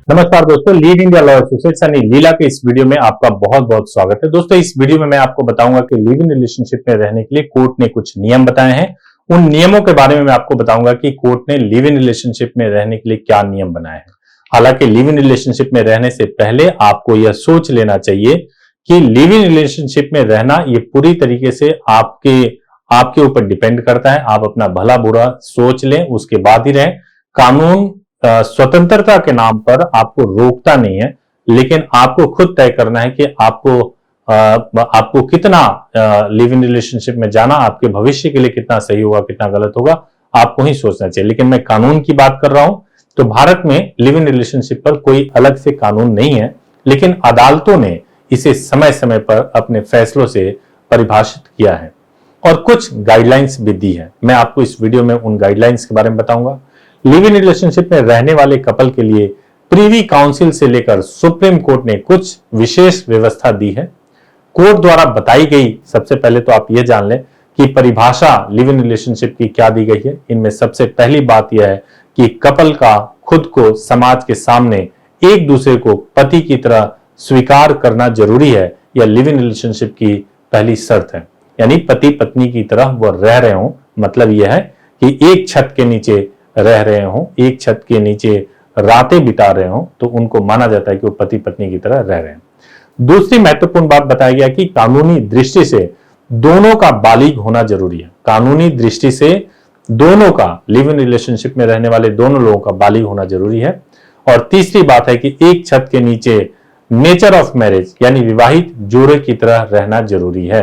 नमस्कार दोस्तों, lead India law associates यानी लीला के इस वीडियो में आपका बहुत बहुत स्वागत है। दोस्तों, इस वीडियो में मैं आपको बताऊंगा कि लिव इन रिलेशनशिप में रहने के लिए कोर्ट ने कुछ नियम बताए हैं। उन नियमों के बारे में मैं आपको बताऊंगा कि कोर्ट ने लिव इन रिलेशनशिप में रहने के लिए क्या नियम बनाए हैं। हालांकि लिव इन रिलेशनशिप में रहने से पहले आपको यह सोच लेना चाहिए कि लिव इन रिलेशनशिप में रहना ये पूरी तरीके से आपके ऊपर डिपेंड करता है। आप अपना भला बुरा सोच लें, उसके बाद ही रहें। कानून स्वतंत्रता के नाम पर आपको रोकता नहीं है, लेकिन आपको खुद तय करना है कि आपको कितना लिव इन रिलेशनशिप में जाना आपके भविष्य के लिए कितना सही होगा, कितना गलत होगा, आपको ही सोचना चाहिए। लेकिन मैं कानून की बात कर रहा हूं, तो भारत में लिव इन रिलेशनशिप पर कोई अलग से कानून नहीं है, लेकिन अदालतों ने इसे समय समय पर अपने फैसलों से परिभाषित किया है और कुछ गाइडलाइंस भी दी है। मैं आपको इस वीडियो में उन गाइडलाइंस के बारे में बताऊंगा। लिव इन रिलेशनशिप में रहने वाले कपल के लिए प्रीवी काउंसिल से लेकर सुप्रीम कोर्ट ने कुछ विशेष व्यवस्था दी है। कोर्ट द्वारा बताई गई, सबसे पहले तो आप यह जान लें कि परिभाषा लिव इन रिलेशनशिप की क्या दी गई है। इनमें सबसे पहली बात यह है कि कपल का खुद को समाज के सामने एक दूसरे को पति की तरह स्वीकार करना जरूरी है। यह लिव इन रिलेशनशिप की पहली शर्त है, यानी पति पत्नी की तरह वो रह रहे हो। मतलब यह है कि एक छत के नीचे रह रहे हो, एक छत के नीचे रातें बिता रहे हो, तो उनको माना जाता है कि वो पति पत्नी की तरह रह रहे हैं। दूसरी महत्वपूर्ण बात बताया गया कि कानूनी दृष्टि से दोनों का बालिग होना जरूरी है। कानूनी दृष्टि से दोनों का, लिव इन रिलेशनशिप में रहने वाले दोनों लोगों का बालिग होना जरूरी है। और तीसरी बात है कि एक छत के नीचे नेचर ऑफ मैरिज यानी विवाहित जोड़े की तरह रहना जरूरी है।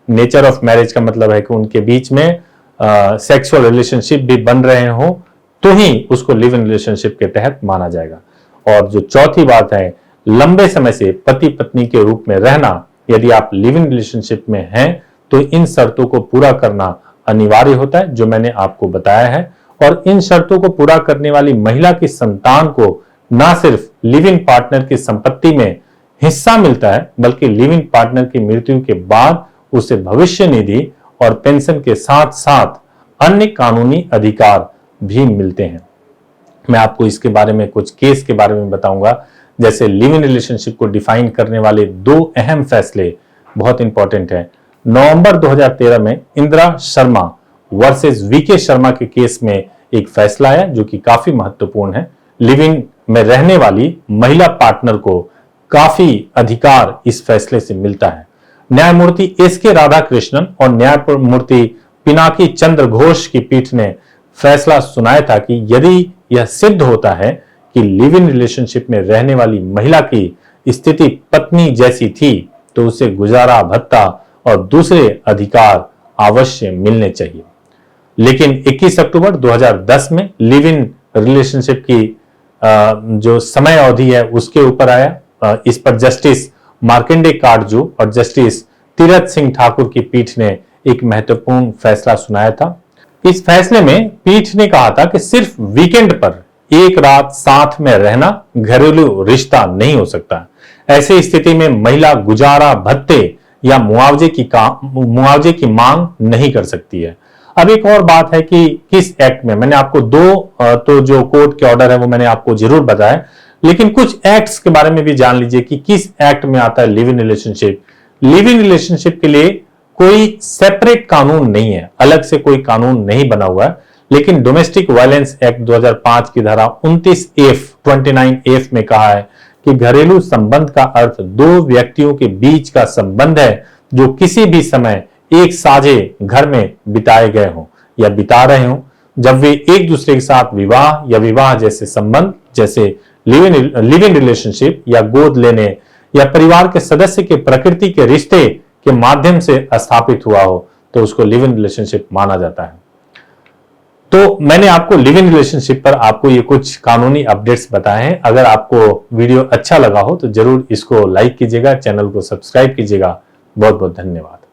नेचर ऑफ मैरिज का मतलब है कि उनके बीच में सेक्सुअल रिलेशनशिप भी बन रहे हो, तो ही उसको लिव इन रिलेशनशिप के तहत माना जाएगा। और जो चौथी बात है, लंबे समय से पति पत्नी के रूप में रहना। यदि आप लिव इन रिलेशनशिप में हैं तो इन शर्तों को पूरा करना अनिवार्य होता है, जो मैंने आपको बताया है। और इन शर्तों को पूरा करने वाली महिला की संतान को ना सिर्फ लिव इन पार्टनर की संपत्ति में हिस्सा मिलता है, बल्कि लिव इन पार्टनर की मृत्यु के बाद उसे भविष्य निधि और पेंशन के साथ साथ अन्य कानूनी अधिकार भी मिलते हैं। मैं आपको इसके बारे में कुछ केस के बारे में बताऊंगा। जैसे लिव इन रिलेशनशिप को डिफाइन करने वाले दो अहम फैसले बहुत इंपॉर्टेंट हैं। नवंबर 2013 में इंदिरा शर्मा वर्सेस वीके शर्मा के केस में एक फैसला आया जो कि काफी महत्वपूर्ण है। लिव इन में रहने वाली महिला पार्टनर को काफी अधिकार इस फैसले से मिलता है। न्यायमूर्ति एस.के. राधाकृष्णन और न्यायमूर्ति पिनाकी चंद्र घोष की पीठ ने फैसला सुनाया था कि यदि यह सिद्ध होता है कि लिव इन रिलेशनशिप में रहने वाली महिला की स्थिति पत्नी जैसी थी, तो उसे गुजारा भत्ता और दूसरे अधिकार अवश्य मिलने चाहिए। लेकिन 21 अक्टूबर 2010 में लिव इन रिलेशनशिप की जो समय अवधि है उसके ऊपर आया। इस पर जस्टिस मार्कंडे काटजू और जस्टिस तीरथ सिंह ठाकुर की पीठ ने एक महत्वपूर्ण फैसला सुनाया था। इस फैसले में पीठ ने कहा था कि सिर्फ वीकेंड पर एक रात साथ में रहना घरेलू रिश्ता नहीं हो सकता। ऐसी स्थिति में महिला गुजारा भत्ते या मुआवजे की मांग नहीं कर सकती है। अब एक और बात है कि किस एक्ट में, मैंने आपको तो जो कोर्ट के ऑर्डर है वो मैंने आपको जरूर बताया, लेकिन कुछ एक्ट्स के बारे में भी जान लीजिए कि किस एक्ट में आता है live in relationship. Live in relationship के लिए कोई सेपरेट कानून नहीं है, अलग से कोई कानून नहीं बना हुआ है, लेकिन डोमेस्टिक वायलेंस एक्ट 2005 की धारा 29F में कहा है कि घरेलू संबंध का अर्थ दो व्यक्तियों के बीच का संबंध है जो किसी भी समय एक साझे घर में बिताए गए हों या बिता रहे हों। जब वे एक दूसरे के साथ विवाह या विवाह जैसे संबंध, जैसे लिव इन रिलेशनशिप या गोद लेने या परिवार के सदस्य के प्रकृति के रिश्ते के माध्यम से स्थापित हुआ हो, तो उसको लिव इन रिलेशनशिप माना जाता है। तो मैंने आपको लिव इन रिलेशनशिप पर आपको ये कुछ कानूनी अपडेट्स बताए हैं। अगर आपको वीडियो अच्छा लगा हो तो जरूर इसको लाइक कीजिएगा, चैनल को सब्सक्राइब कीजिएगा। बहुत बहुत धन्यवाद।